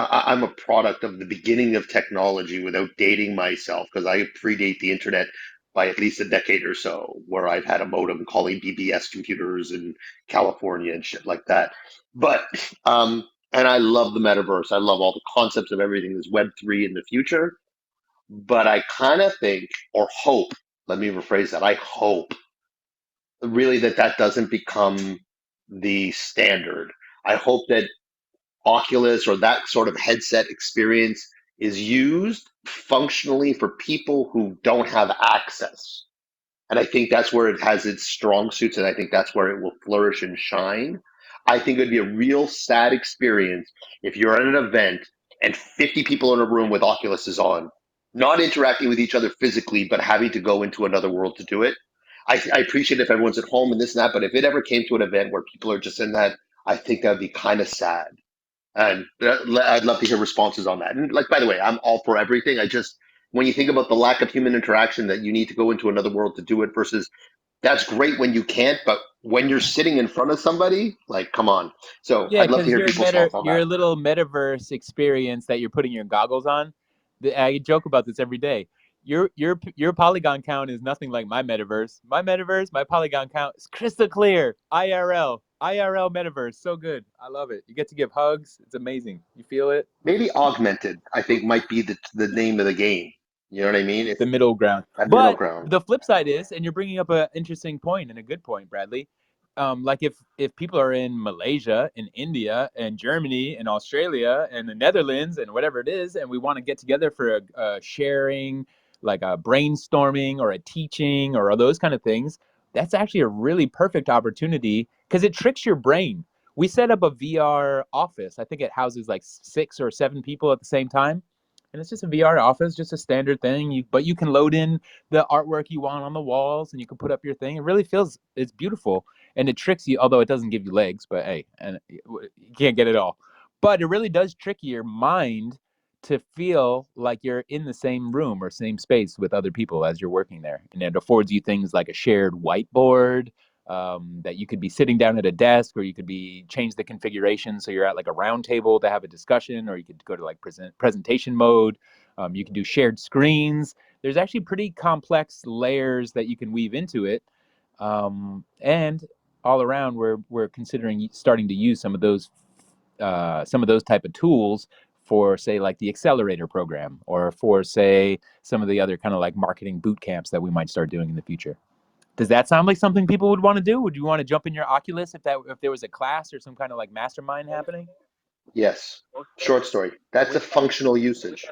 I'm a product of the beginning of technology without dating myself because I predate the internet by at least a decade or so, where I've had a modem calling BBS computers in California and shit like that. But and I love the metaverse. I love all the concepts of everything that's Web3 in the future. But I kind of think or hope, let me rephrase that. I hope really that doesn't become the standard. I hope that Oculus or that sort of headset experience is used functionally for people who don't have access. And I think that's where it has its strong suits, and I think that's where it will flourish and shine. I think it would be a real sad experience if you're at an event and 50 people in a room with Oculuses on, not interacting with each other physically, but having to go into another world to do it. I appreciate if everyone's at home and this and that, but if it ever came to an event where people are just in that, I think that'd be kind of sad. And I'd love to hear responses on that. And like, by the way, I'm all for everything. I just, when you think about the lack of human interaction, that you need to go into another world to do it versus that's great when you can't, but when you're sitting in front of somebody, like, come on. So Yeah, I'd love to because hear people's thoughts on you're that. a little metaverse experience that you're putting your goggles on. I joke about this every day. Your polygon count is nothing like my metaverse. My polygon count is crystal clear. IRL metaverse, so good. I love it. You get to give hugs. It's amazing. You feel it. Maybe augmented, I think, might be the name of the game. You know what I mean? It's The middle ground. that middle But ground. the flip side is, and you're bringing up an interesting point and a good point, Bradley. Like if people are in Malaysia, in India, and Germany, and Australia, and the Netherlands, and whatever it is, and we want to get together for a sharing, like a brainstorming or a teaching or those kind of things, that's actually a really perfect opportunity because it tricks your brain. We set up a VR office. I think it houses like 6 or 7 people at the same time, and it's just a VR office, just a standard thing. But you can load in the artwork you want on the walls, and you can put up your thing. It really feels, it's beautiful, and it tricks you. Although it doesn't give you legs, but hey, and you can't get it all. But it really does trick your mind to feel like you're in the same room or same space with other people as you're working there, and it affords you things like a shared whiteboard. That you could be sitting down at a desk, or you could be change the configuration so you're at like a round table to have a discussion, or you could go to like presentation mode. You can do shared screens. There's actually pretty complex layers that you can weave into it, and all around we're considering starting to use some of those type of tools for, say, like the accelerator program, or for, say, some of the other kind of like marketing boot camps that we might start doing in the future. Does that sound like something people would want to do? Would you want to jump in your Oculus if there was a class or some kind of like mastermind happening? Yes. Short story. That's a functional usage.